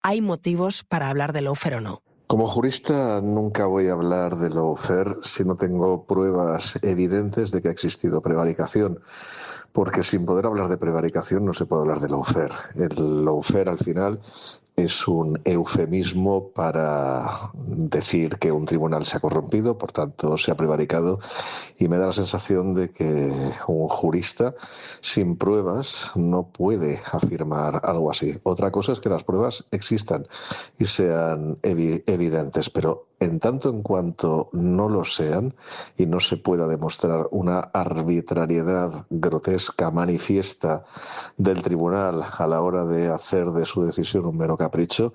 ¿Hay motivos para hablar de lawfare o no? Como jurista nunca voy a hablar de lawfare si no tengo pruebas evidentes de que ha existido prevaricación, porque sin poder hablar de prevaricación no se puede hablar de lawfare. El lawfare al final es un eufemismo para decir que un tribunal se ha corrompido, por tanto se ha prevaricado, y me da la sensación de que un jurista sin pruebas no puede afirmar algo así. Otra cosa es que las pruebas existan y sean evidentes, pero en tanto en cuanto no lo sean y no se pueda demostrar una arbitrariedad grotesca, manifiesta del tribunal a la hora de hacer de su decisión un mero capricho,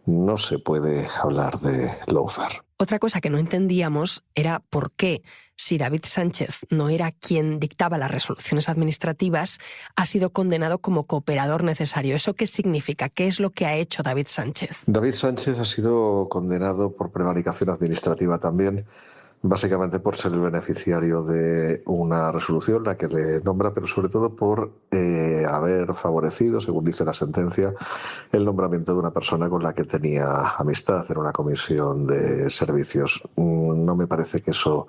no se puede hablar de lawfare. Otra cosa que no entendíamos era por qué, si David Sánchez no era quien dictaba las resoluciones administrativas, ha sido condenado como cooperador necesario. ¿Eso qué significa? ¿Qué es lo que ha hecho David Sánchez? David Sánchez ha sido condenado por prevaricación administrativa también, básicamente por ser el beneficiario de una resolución, la que le nombra, pero sobre todo por haber favorecido, según dice la sentencia, el nombramiento de una persona con la que tenía amistad en una comisión de servicios. No me parece que eso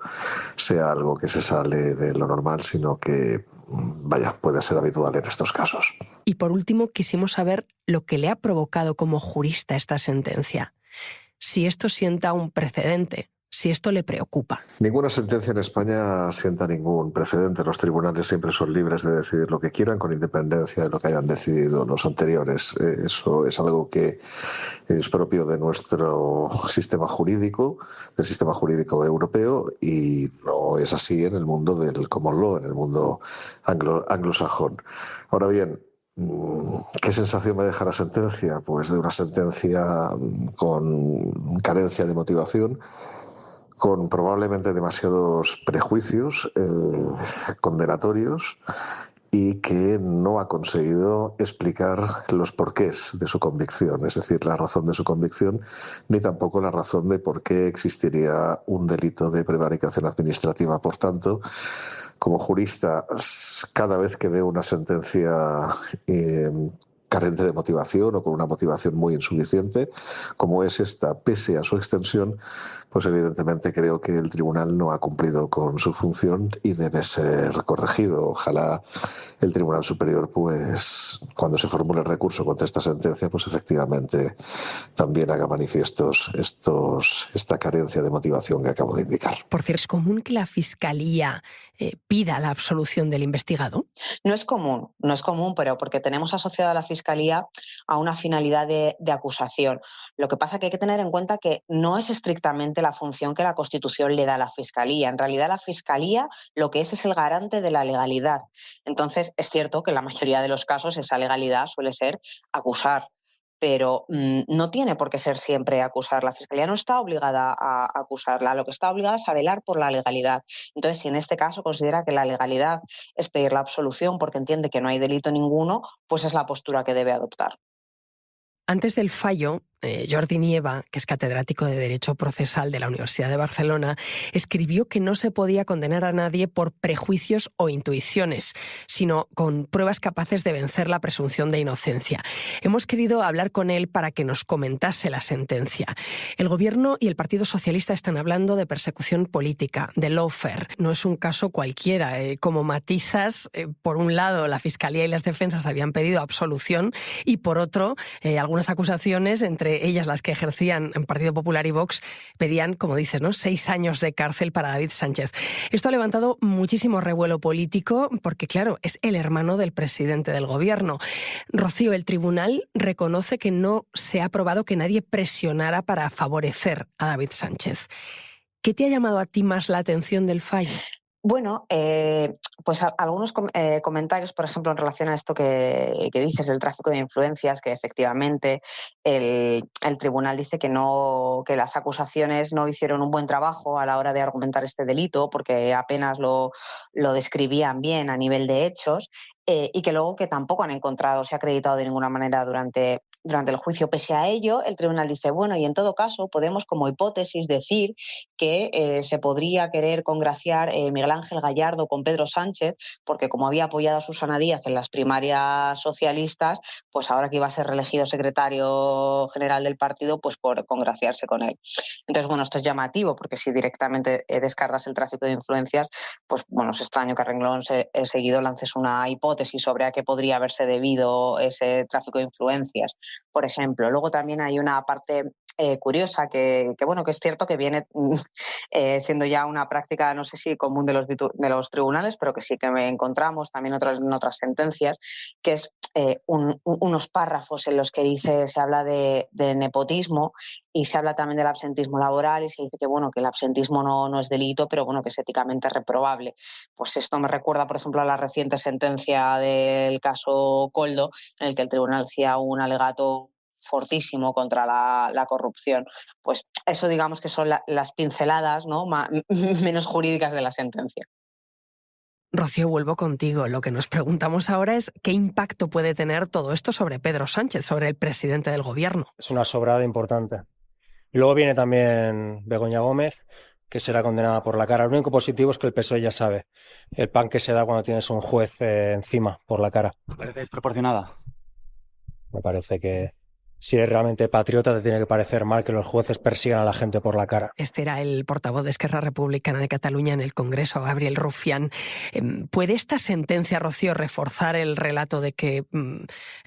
sea algo que se sale de lo normal, sino que, vaya, puede ser habitual en estos casos. Y por último, quisimos saber lo que le ha provocado como jurista esta sentencia. Si esto sienta un precedente, si esto le preocupa. Ninguna sentencia en España sienta ningún precedente. Los tribunales siempre son libres de decidir lo que quieran con independencia de lo que hayan decidido los anteriores. Eso es algo que es propio de nuestro sistema jurídico, del sistema jurídico europeo, y no es así en el mundo del common law, en el mundo anglosajón. Ahora bien, ¿qué sensación me deja la sentencia? Pues de una sentencia con carencia de motivación, con probablemente demasiados prejuicios condenatorios, y que no ha conseguido explicar los porqués de su convicción, es decir, la razón de su convicción, ni tampoco la razón de por qué existiría un delito de prevaricación administrativa. Por tanto, como jurista, cada vez que veo una sentencia carente de motivación o con una motivación muy insuficiente, como es esta, pese a su extensión, pues evidentemente creo que el tribunal no ha cumplido con su función y debe ser corregido. Ojalá el Tribunal Superior, pues cuando se formule el recurso contra esta sentencia, pues efectivamente también haga manifiestos esta carencia de motivación que acabo de indicar. Por cierto, ¿es común que la Fiscalía pida la absolución del investigado? No es común, pero porque tenemos asociado a la Fiscalía a una finalidad de acusación. Lo que pasa es que hay que tener en cuenta que no es estrictamente la función que la Constitución le da a la Fiscalía. En realidad, la Fiscalía lo que es el garante de la legalidad. Entonces, es cierto que en la mayoría de los casos esa legalidad suele ser acusar, pero no tiene por qué ser siempre acusar. La Fiscalía no está obligada a acusarla, lo que está obligada es a velar por la legalidad. Entonces, si en este caso considera que la legalidad es pedir la absolución porque entiende que no hay delito ninguno, pues es la postura que debe adoptar. Antes del fallo, Jordi Nieva, que es catedrático de Derecho Procesal de la Universidad de Barcelona, escribió que no se podía condenar a nadie por prejuicios o intuiciones, sino con pruebas capaces de vencer la presunción de inocencia. Hemos querido hablar con él para que nos comentase la sentencia. El Gobierno y el Partido Socialista están hablando de persecución política, de lawfare. No es un caso cualquiera. Como matizas, por un lado, la Fiscalía y las defensas habían pedido absolución y, por otro, algunas acusaciones, entre ellas las que ejercían en Partido Popular y Vox, pedían, como dices, ¿no?, 6 años de cárcel para David Sánchez. Esto ha levantado muchísimo revuelo político porque, claro, es el hermano del presidente del Gobierno. Rocío, el tribunal reconoce que no se ha probado que nadie presionara para favorecer a David Sánchez. ¿Qué te ha llamado a ti más la atención del fallo? Bueno, pues algunos comentarios, por ejemplo, en relación a esto que dices del tráfico de influencias, que efectivamente el tribunal dice que las acusaciones no hicieron un buen trabajo a la hora de argumentar este delito, porque apenas lo describían bien a nivel de hechos, y que luego que tampoco han encontrado, se ha acreditado de ninguna manera durante durante el juicio. Pese a ello, el tribunal dice, bueno, y en todo caso podemos como hipótesis decir que se podría querer congraciar Miguel Ángel Gallardo con Pedro Sánchez, porque como había apoyado a Susana Díaz en las primarias socialistas, pues ahora que iba a ser reelegido secretario general del partido, pues por congraciarse con él. Entonces, bueno, esto es llamativo, porque si directamente descargas el tráfico de influencias, pues bueno, es extraño que a renglón seguido lances una hipótesis sobre a qué podría haberse debido ese tráfico de influencias, por ejemplo. Luego también hay una parte curiosa que es cierto que viene siendo ya una práctica, no sé si común de los tribunales, pero que sí que encontramos también en otras sentencias, que es unos párrafos en los que se habla de nepotismo y se habla también del absentismo laboral y se dice que el absentismo no es delito, pero que es éticamente reprobable. Pues esto me recuerda, por ejemplo, a la reciente sentencia del caso Koldo, en el que el tribunal hacía un alegato fortísimo contra la corrupción. Pues eso digamos que son las pinceladas, ¿no?, menos jurídicas de la sentencia. Rocío, vuelvo contigo. Lo que nos preguntamos ahora es qué impacto puede tener todo esto sobre Pedro Sánchez, sobre el presidente del gobierno. Es una sobrada importante. Y luego viene también Begoña Gómez, que será condenada por la cara. Lo único positivo es que el PSOE ya sabe el pan que se da cuando tienes un juez encima por la cara. ¿Me parece desproporcionada? Me parece que si eres realmente patriota te tiene que parecer mal que los jueces persigan a la gente por la cara. Este era el portavoz de Esquerra Republicana de Cataluña en el Congreso, Gabriel Rufián. ¿Puede esta sentencia, Rocío, reforzar el relato de que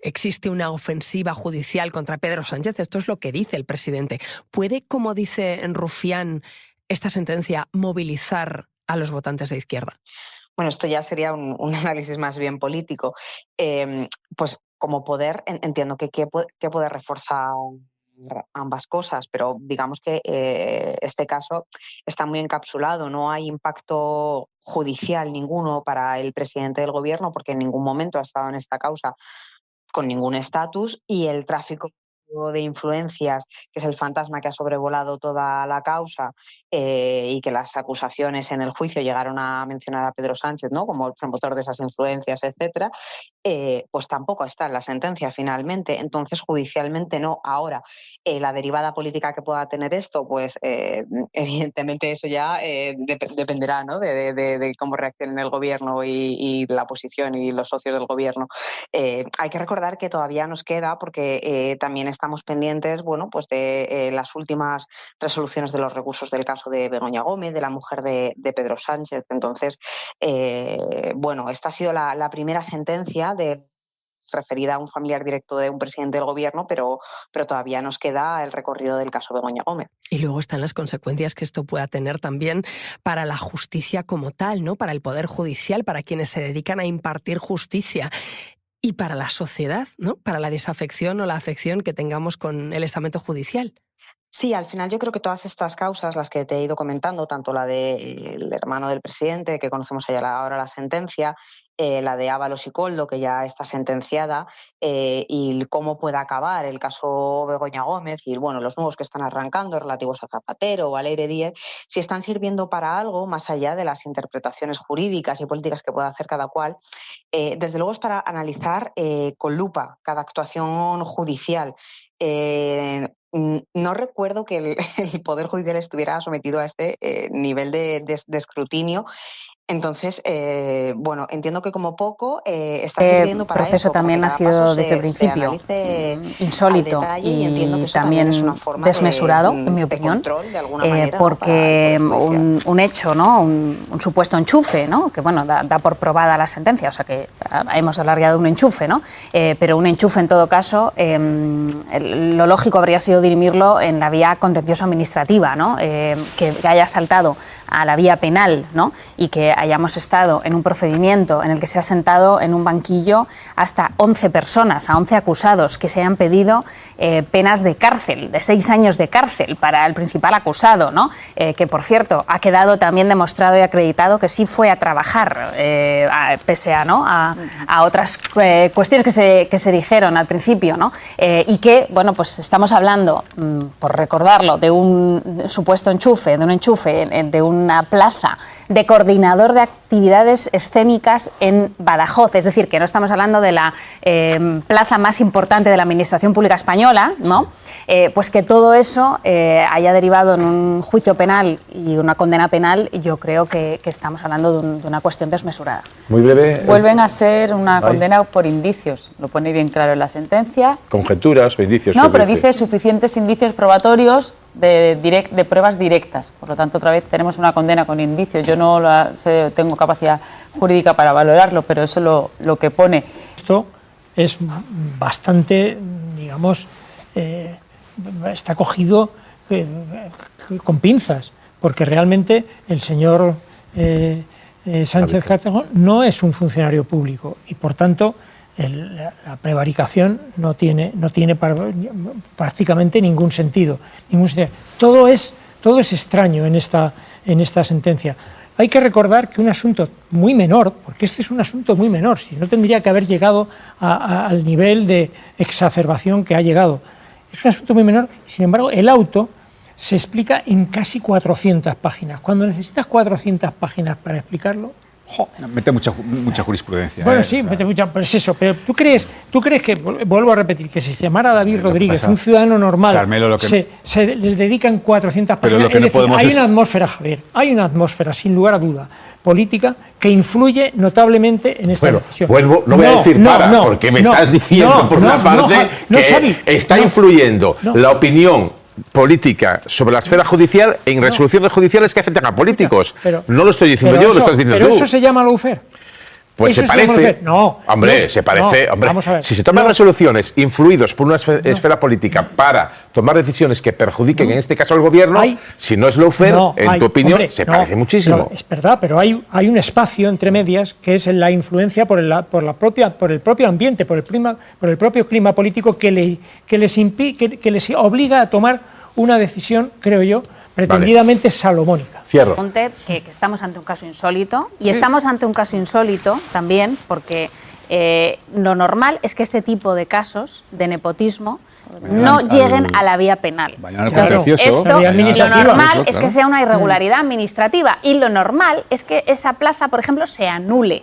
existe una ofensiva judicial contra Pedro Sánchez? Esto es lo que dice el presidente. ¿Puede, como dice Rufián, esta sentencia movilizar a los votantes de izquierda? Bueno, esto ya sería un análisis más bien político. Pues como poder, entiendo que puede reforzar ambas cosas, pero digamos que este caso está muy encapsulado, no hay impacto judicial ninguno para el presidente del gobierno porque en ningún momento ha estado en esta causa con ningún estatus y el tráfico de influencias, que es el fantasma que ha sobrevolado toda la causa y que las acusaciones en el juicio llegaron a mencionar a Pedro Sánchez, ¿no?, como el promotor de esas influencias, etcétera, pues tampoco está en la sentencia finalmente. Entonces, judicialmente no. Ahora, la derivada política que pueda tener esto, pues evidentemente eso ya dependerá, ¿no?, de cómo reaccione el gobierno y la oposición y los socios del gobierno. Hay que recordar que todavía nos queda, porque también estamos pendientes, pues de las últimas resoluciones de los recursos del caso de Begoña Gómez, de la mujer de Pedro Sánchez. Entonces, esta ha sido la primera sentencia referida a un familiar directo de un presidente del gobierno, pero todavía nos queda el recorrido del caso Begoña Gómez. Y luego están las consecuencias que esto pueda tener también para la justicia como tal, ¿no?, para el Poder Judicial, para quienes se dedican a impartir justicia. Y para la sociedad, ¿no?, para la desafección o la afección que tengamos con el estamento judicial. Sí, al final yo creo que todas estas causas, las que te he ido comentando, tanto la del hermano del presidente, que conocemos ahora la sentencia, la de Ábalos y Koldo, que ya está sentenciada, y cómo puede acabar el caso Begoña Gómez y los nuevos que están arrancando relativos a Zapatero o a Leire Díez, si están sirviendo para algo más allá de las interpretaciones jurídicas y políticas que pueda hacer cada cual, desde luego es para analizar con lupa cada actuación judicial. No recuerdo que el Poder Judicial estuviera sometido a este nivel de escrutinio. Entonces, entiendo que como poco está sirviendo para eso. El proceso también ha sido desde el principio insólito y también desmesurado, en mi opinión, porque un hecho, ¿no?, un supuesto enchufe, ¿no?, que da por probada la sentencia, o sea que hemos alargado un enchufe, ¿no?, pero un enchufe en todo caso, lo lógico habría sido dirimirlo en la vía contencioso administrativa, ¿no?, que haya saltado a la vía penal, ¿no?, y que hayamos estado en un procedimiento en el que se ha sentado en un banquillo hasta 11 personas, a 11 acusados, que se hayan pedido penas de cárcel, de 6 años de cárcel para el principal acusado, ¿no?, que por cierto ha quedado también demostrado y acreditado que sí fue a trabajar, pese a, ¿no?, a otras cuestiones que se dijeron al principio, ¿no?, y que, pues estamos hablando, por recordarlo, de un supuesto enchufe, de un una plaza de coordinador de actividades escénicas en Badajoz, es decir, que no estamos hablando de la plaza más importante de la Administración Pública Española, ¿no? Pues que todo eso haya derivado en un juicio penal y una condena penal, yo creo que estamos hablando de una cuestión desmesurada. Muy breve. Vuelven a ser una condena por indicios, lo pone bien claro en la sentencia. ¿Conjeturas o indicios? No, pero dice suficientes indicios probatorios de pruebas directas. Por lo tanto, otra vez tenemos una condena con indicios. Yo no tengo capacidad jurídica para valorarlo, pero eso es lo que pone. Esto es bastante, digamos, está cogido con pinzas, porque realmente el señor Sánchez Castejón no es un funcionario público y, por tanto, la prevaricación no tiene prácticamente ningún sentido. Todo es extraño en esta sentencia. Hay que recordar que un asunto muy menor, porque este es un asunto muy menor, si no tendría que haber llegado al nivel de exacerbación que ha llegado. Es un asunto muy menor, sin embargo, el auto se explica en casi 400 páginas. Cuando necesitas 400 páginas para explicarlo, mete mucha jurisprudencia. Bueno, sí, mete mucha, pero es eso. Pero ¿tú crees que, vuelvo a repetir, que si se llamara David Rodríguez, un ciudadano normal, Carmelo, se les dedican 400 páginas? Pero lo que no podemos hay una atmósfera, Javier, hay una atmósfera, sin lugar a duda, política, que influye notablemente en esta decisión. No voy a decir porque me estás diciendo, por una parte, que está influyendo la opinión política sobre la esfera judicial en resoluciones judiciales que afectan a políticos. No lo estoy diciendo yo, lo estás diciendo tú. Pero eso se llama lawfare. Pues se parece. Se parece. Vamos a ver. Si se toman resoluciones influidos por una esfera política para tomar decisiones que perjudiquen, en este caso al gobierno, si no es lawfare, en tu opinión, se parece muchísimo. Es verdad, pero hay un espacio entre medias que es la influencia por el propio ambiente, por el propio clima político que les obliga a tomar una decisión, creo yo, pretendidamente salomónica. Cierro. Que estamos ante un caso insólito, y estamos ante un caso insólito también porque lo normal es que este tipo de casos de nepotismo no lleguen a la vía penal. Lo normal es que sea una irregularidad administrativa y lo normal es que esa plaza, por ejemplo, se anule.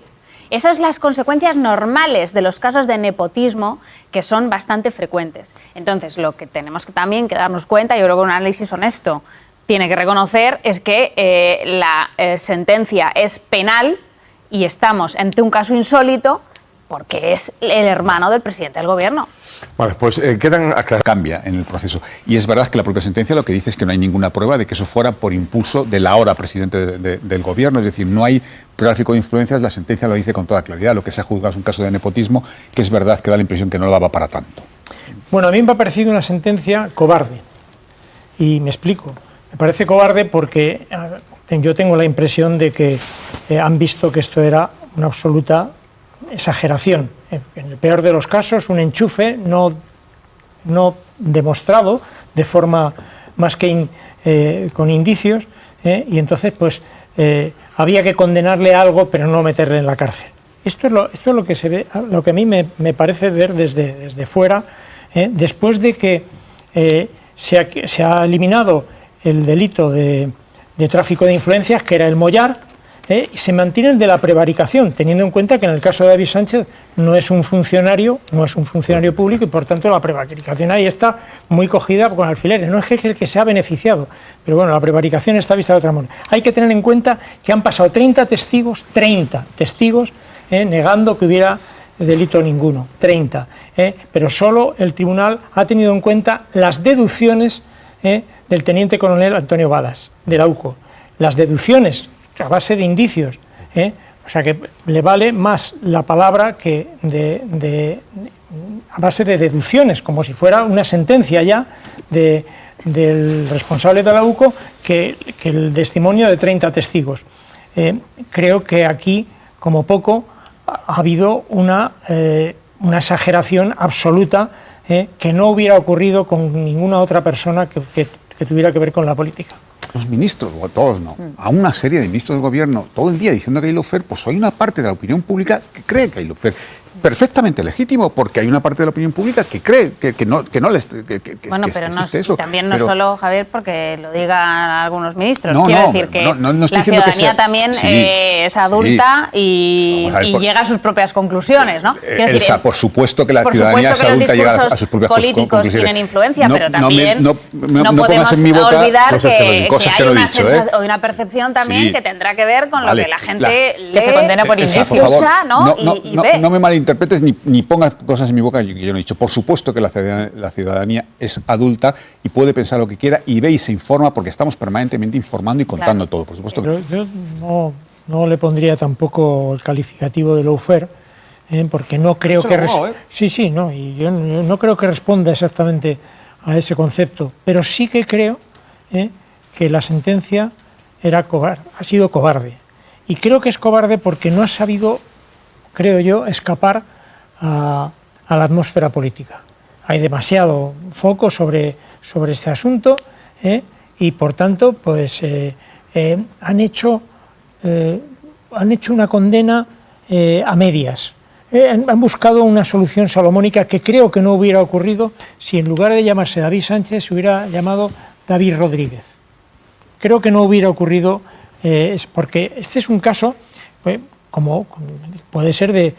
Esas son las consecuencias normales de los casos de nepotismo, que son bastante frecuentes. Entonces, lo que tenemos también que darnos cuenta, yo creo que un análisis honesto tiene que reconocer, es que la sentencia es penal y estamos ante un caso insólito porque es el hermano del presidente del gobierno. Vale, pues quedan aclarados. Cambia en el proceso. Y es verdad que la propia sentencia lo que dice es que no hay ninguna prueba de que eso fuera por impulso del ahora presidente del gobierno. Es decir, no hay tráfico de influencias. La sentencia lo dice con toda claridad. Lo que se ha juzgado es un caso de nepotismo, que es verdad que da la impresión que no lo daba para tanto. Bueno, a mí me ha parecido una sentencia cobarde. Y me explico. Me parece cobarde porque yo tengo la impresión de que han visto que esto era una absoluta exageración. En el peor de los casos, un enchufe no demostrado de forma más que con indicios, y entonces pues había que condenarle algo pero no meterle en la cárcel. Esto es lo que se ve, lo que a mí me parece ver desde fuera, después de que se ha eliminado el delito de tráfico de influencias, que era el mollar, se mantienen de la prevaricación, teniendo en cuenta que en el caso de David Sánchez no es un funcionario público y por tanto la prevaricación ahí está muy cogida con alfileres. No es que se ha beneficiado, pero bueno, la prevaricación está vista de otra manera. Hay que tener en cuenta que han pasado 30 testigos, negando que hubiera delito ninguno, 30, pero solo el tribunal ha tenido en cuenta las deducciones del teniente coronel Antonio Balas, de la UCO. Las deducciones a base de indicios, o sea que le vale más la palabra que a base de deducciones, como si fuera una sentencia ya del responsable de la UCO que el testimonio de 30 testigos. Creo que aquí, como poco, ha habido una exageración absoluta que no hubiera ocurrido con ninguna otra persona que tuviera que ver con la política. Los ministros, o todos no, a una serie de ministros del gobierno todo el día diciendo que hay lawfare, pues hay una parte de la opinión pública que cree que hay lawfare. perfectamente legítimo, porque hay una parte de la opinión pública que cree que no les bueno, pero existe eso. También no solo, Javier, porque lo digan algunos ministros. No, quiero decir que la ciudadanía también es adulta y llega a sus propias conclusiones, ¿no? Elsa, por supuesto que la ciudadanía es adulta y llega a sus propias conclusiones. Políticos tienen influencia, pero también no podemos olvidar que hay una percepción también que tendrá que ver con lo que la gente lee, que se condena por indicio, ¿no? Y ve. No me malinterpretes ni pongas cosas en mi boca que yo no he dicho. Por supuesto que la ciudadanía es adulta y puede pensar lo que quiera y ve y se informa, porque estamos permanentemente informando y contando todo, por supuesto. Pero yo no le pondría tampoco el calificativo de lawfare, porque no creo que... y yo no creo que responda exactamente a ese concepto, pero sí que creo que la sentencia ha sido cobarde. Y creo que es cobarde porque no ha sabido, creo yo, escapar a la atmósfera política. Hay demasiado foco sobre este asunto y, por tanto, pues han hecho una condena a medias. Han buscado una solución salomónica que creo que no hubiera ocurrido si en lugar de llamarse David Sánchez se hubiera llamado David Rodríguez. Creo que no hubiera ocurrido, porque este es un caso, como puede ser de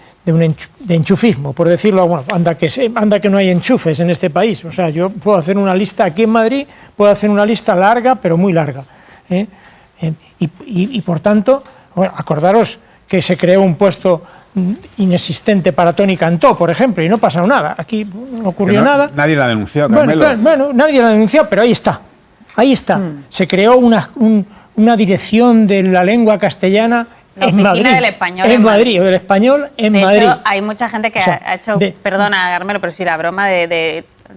enchufismo, por decirlo, bueno, anda que no hay enchufes en este país. O sea, yo puedo hacer una lista aquí en Madrid, puedo hacer una lista larga, pero muy larga. Y por tanto, bueno, acordaros que se creó un puesto inexistente para Toni Cantó, por ejemplo, y no pasa nada. Aquí no ocurrió nada. Nadie la ha denunciado, Carmelo. Bueno, nadie la ha denunciado, pero ahí está. Ahí está. Se creó una dirección de la lengua castellana en Madrid. Del español en Madrid, o del español en de Madrid. Hecho, hay mucha gente que ha hecho, perdona, Carmelo, pero sí, la broma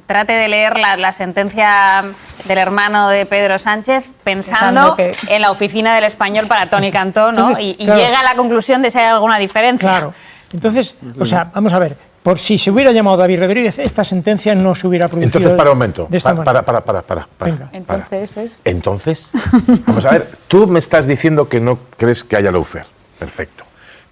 trate de leer la sentencia del hermano de Pedro Sánchez pensando en la oficina del español para Toni Cantó, ¿no? Entonces, y llega a la conclusión de si hay alguna diferencia. Claro. Entonces, o sea, vamos a ver, por si se hubiera llamado David Rodríguez, esta sentencia no se hubiera producido. Entonces, para un momento. De esta manera. Entonces, vamos a ver, tú me estás diciendo que no crees que haya lawfare. Perfecto.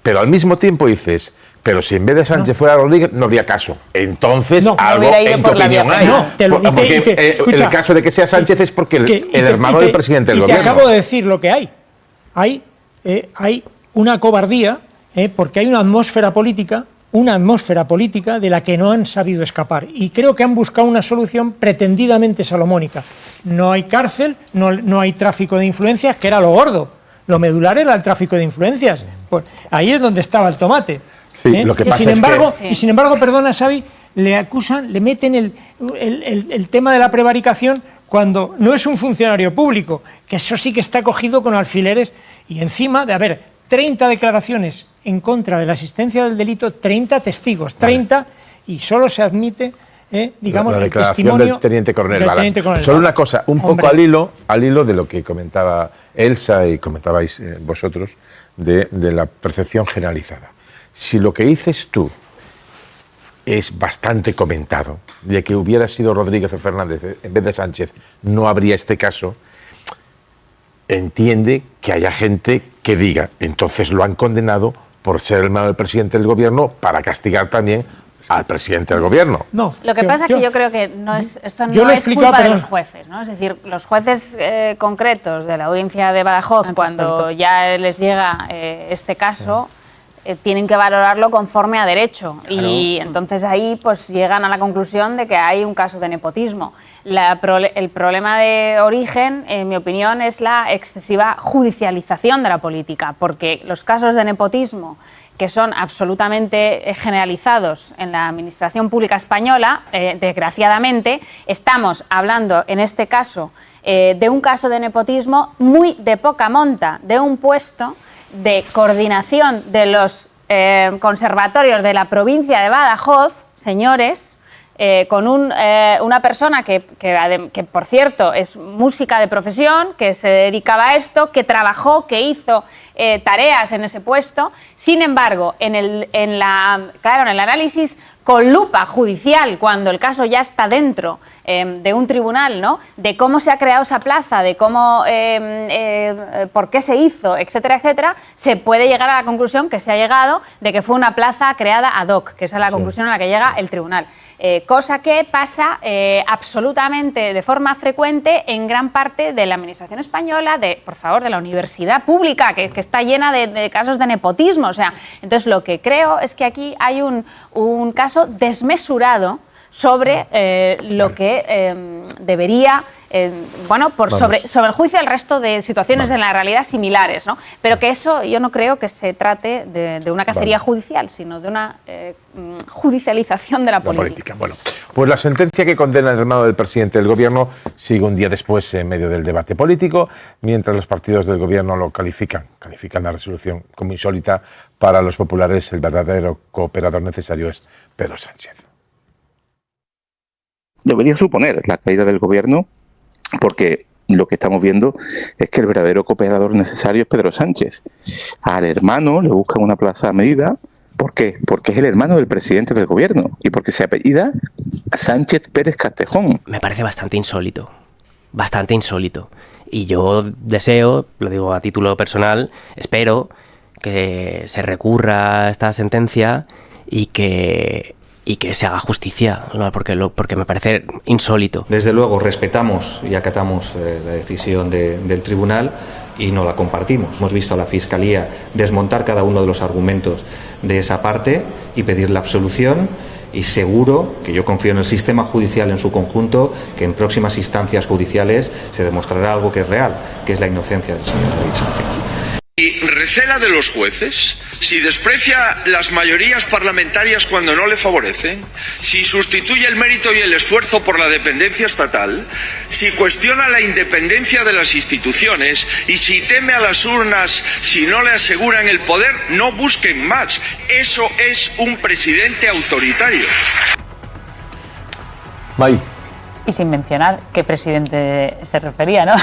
Pero al mismo tiempo dices, pero si en vez de Sánchez fuera Rodríguez, no habría caso. Entonces, algo en tu opinión hay. Porque el caso de que sea Sánchez es porque el hermano del presidente del gobierno. Te acabo de decir lo que hay. Hay una cobardía, porque hay una atmósfera política de la que no han sabido escapar. Y creo que han buscado una solución pretendidamente salomónica. No hay cárcel, no hay tráfico de influencias, que era lo gordo. Lo medular era el tráfico de influencias. Pues ahí es donde estaba el tomate. Sí, lo que pasa y sin embargo, perdona, Xavi, le meten el tema de la prevaricación cuando no es un funcionario público, que eso sí que está cogido con alfileres, y encima de haber 30 declaraciones en contra de la existencia del delito, 30 testigos, 30, y solo se admite, digamos, la el declaración testimonio del teniente coronel Balas. Solo una cosa, un poco al hilo de lo que comentaba Elsa y comentabais vosotros, de la percepción generalizada. Si lo que dices tú es bastante comentado, de que hubiera sido Rodríguez o Fernández en vez de Sánchez, no habría este caso, entiende que haya gente que diga, entonces lo han condenado por ser hermano del presidente del gobierno para castigar también al presidente del gobierno. No, lo que pasa es que yo creo que esto no es culpa de los jueces, ¿no? Es decir, los jueces concretos de la audiencia de Badajoz, cuando ya les llega este caso, tienen que valorarlo conforme a derecho. Claro. Y entonces ahí pues llegan a la conclusión de que hay un caso de nepotismo. El problema de origen, en mi opinión, es la excesiva judicialización de la política, porque los casos de nepotismo que son absolutamente generalizados en la administración pública española, desgraciadamente, estamos hablando en este caso de un caso de nepotismo muy de poca monta, de un puesto de coordinación de los conservatorios de la provincia de Badajoz, señores, con una persona que, por cierto, es música de profesión, que se dedicaba a esto, que trabajó, que hizo tareas en ese puesto. Sin embargo, en el análisis con lupa judicial cuando el caso ya está dentro de un tribunal, ¿no?, de cómo se ha creado esa plaza, de cómo, por qué se hizo, etcétera, etcétera, se puede llegar a la conclusión que se ha llegado de que fue una plaza creada ad hoc, que esa es la conclusión a la que llega el tribunal. Cosa que pasa absolutamente de forma frecuente en gran parte de la administración española, por favor, de la universidad pública, que está llena de casos de nepotismo. O sea, entonces lo que creo es que aquí hay un caso desmesurado sobre lo que debería... sobre el juicio del resto de situaciones en la realidad similares, ¿no? Pero que eso yo no creo que se trate de una cacería judicial, sino de una judicialización de la política. Bueno, pues la sentencia que condena al hermano del presidente del gobierno sigue un día después en medio del debate político, mientras los partidos del gobierno lo califican la resolución como insólita. Para los populares, el verdadero cooperador necesario es Pedro Sánchez. Debería suponer la caída del gobierno, porque lo que estamos viendo es que el verdadero cooperador necesario es Pedro Sánchez. Al hermano le buscan una plaza a medida. ¿Por qué? Porque es el hermano del presidente del gobierno y porque se apellida Sánchez Pérez Castejón. Me parece bastante insólito. Y yo deseo, lo digo a título personal, espero que se recurra a esta sentencia y que se haga justicia, ¿no? porque me parece insólito. Desde luego respetamos y acatamos la decisión del tribunal y no la compartimos. Hemos visto a la Fiscalía desmontar cada uno de los argumentos de esa parte y pedir la absolución, y seguro que yo confío en el sistema judicial en su conjunto, que en próximas instancias judiciales se demostrará algo que es real, que es la inocencia del señor David Sánchez. Si recela de los jueces, si desprecia las mayorías parlamentarias cuando no le favorecen, si sustituye el mérito y el esfuerzo por la dependencia estatal, si cuestiona la independencia de las instituciones y si teme a las urnas si no le aseguran el poder, no busquen más. Eso es un presidente autoritario. May. Y sin mencionar qué presidente se refería, ¿no?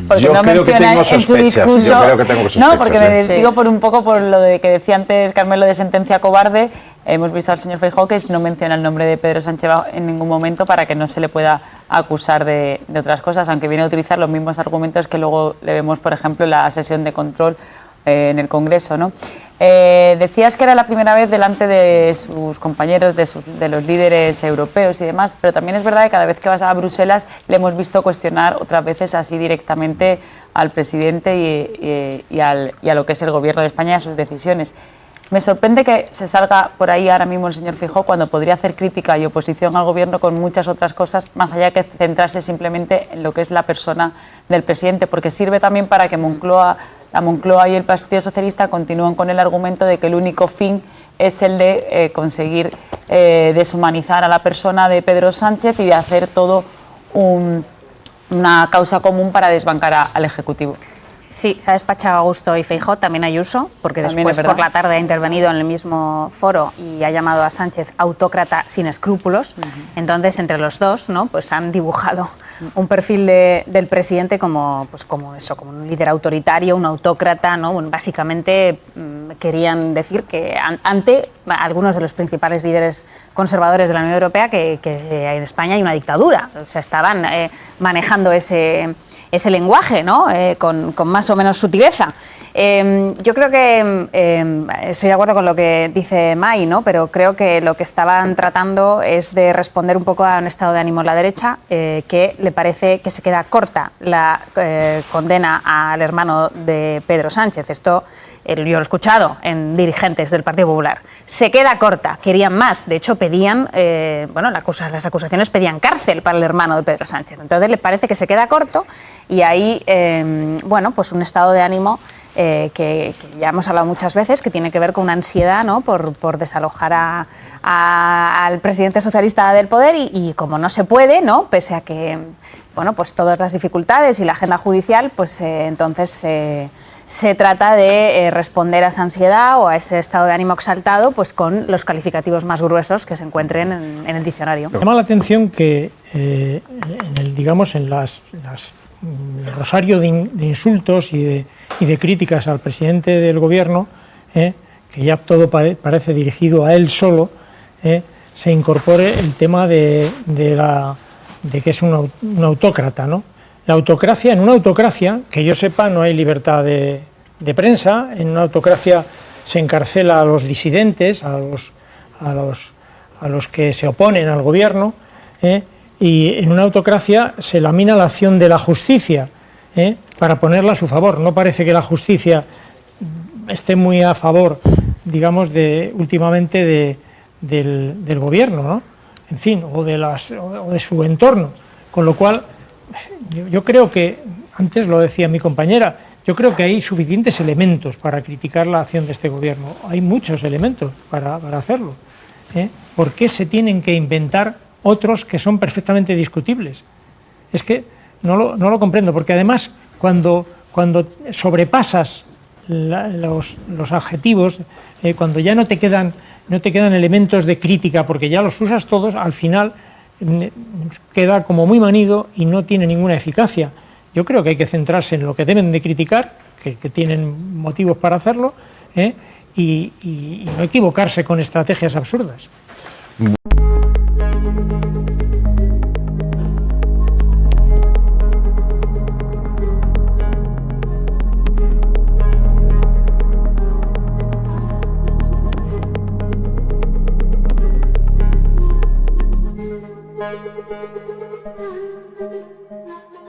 Porque yo no creo menciona que tengo en su discurso. Yo creo que tengo sospechas. No, porque digo por un poco por lo de que decía antes Carmelo de sentencia cobarde. Hemos visto al señor Feijóo que no menciona el nombre de Pedro Sánchez en ningún momento para que no se le pueda acusar de otras cosas, aunque viene a utilizar los mismos argumentos que luego le vemos, por ejemplo, en la sesión de control en el Congreso, ¿no? Decías que era la primera vez delante de sus compañeros, de los líderes europeos y demás, pero también es verdad que cada vez que vas a Bruselas le hemos visto cuestionar otras veces así directamente al presidente y a lo que es el gobierno de España y a sus decisiones. Me sorprende que se salga por ahí ahora mismo el señor Feijóo cuando podría hacer crítica y oposición al gobierno con muchas otras cosas, más allá que centrarse simplemente en lo que es la persona del presidente, porque sirve también para que la Moncloa y el Partido Socialista continúen con el argumento de que el único fin es el de conseguir deshumanizar a la persona de Pedro Sánchez y de hacer todo una causa común para desbancar al Ejecutivo. Sí, se ha despachado a Augusto y Feijóo, también Ayuso, porque después por la tarde ha intervenido en el mismo foro y ha llamado a Sánchez autócrata sin escrúpulos. Entonces, entre los dos, ¿no?, pues han dibujado un perfil del presidente como un líder autoritario, un autócrata, ¿no? Básicamente querían decir que ante algunos de los principales líderes conservadores de la Unión Europea que en España hay una dictadura. O sea, estaban manejando ese lenguaje, ¿no? Con más o menos sutileza. Yo creo que estoy de acuerdo con lo que dice May, ¿no? Pero creo que lo que estaban tratando es de responder un poco a un estado de ánimo en la derecha, que le parece que se queda corta la condena al hermano de Pedro Sánchez. Esto yo lo he escuchado en dirigentes del Partido Popular. Se queda corta, querían más. De hecho, pedían, las acusaciones pedían cárcel para el hermano de Pedro Sánchez. Entonces, le parece que se queda corto y ahí, pues un estado de ánimo que ya hemos hablado muchas veces, que tiene que ver con una ansiedad, ¿no?, por desalojar al presidente socialista del poder y como no se puede, ¿no?, pese a que, pues todas las dificultades y la agenda judicial, pues entonces se trata de responder a esa ansiedad o a ese estado de ánimo exaltado, pues con los calificativos más gruesos que se encuentren en el diccionario. Me llama la atención que en el rosario de insultos y de críticas al presidente del gobierno, que ya todo parece dirigido a él solo, se incorpore el tema de que es un autócrata, ¿no? La autocracia, en una autocracia, que yo sepa, no hay libertad de prensa, en una autocracia se encarcela a los disidentes, a los que se oponen al gobierno, y en una autocracia se lamina la acción de la justicia para ponerla a su favor. No parece que la justicia esté muy a favor, digamos, últimamente del gobierno, ¿no? En fin, o de su entorno, con lo cual yo creo que, antes lo decía mi compañera, yo creo que hay suficientes elementos para criticar la acción de este gobierno. Hay muchos elementos para hacerlo. ¿Por qué se tienen que inventar otros que son perfectamente discutibles? Es que no lo comprendo, porque además cuando sobrepasas los adjetivos, cuando ya no te quedan elementos de crítica, porque ya los usas todos, al final queda como muy manido y no tiene ninguna eficacia. Yo creo que hay que centrarse en lo que deben de criticar, que tienen motivos para hacerlo, y no equivocarse con estrategias absurdas.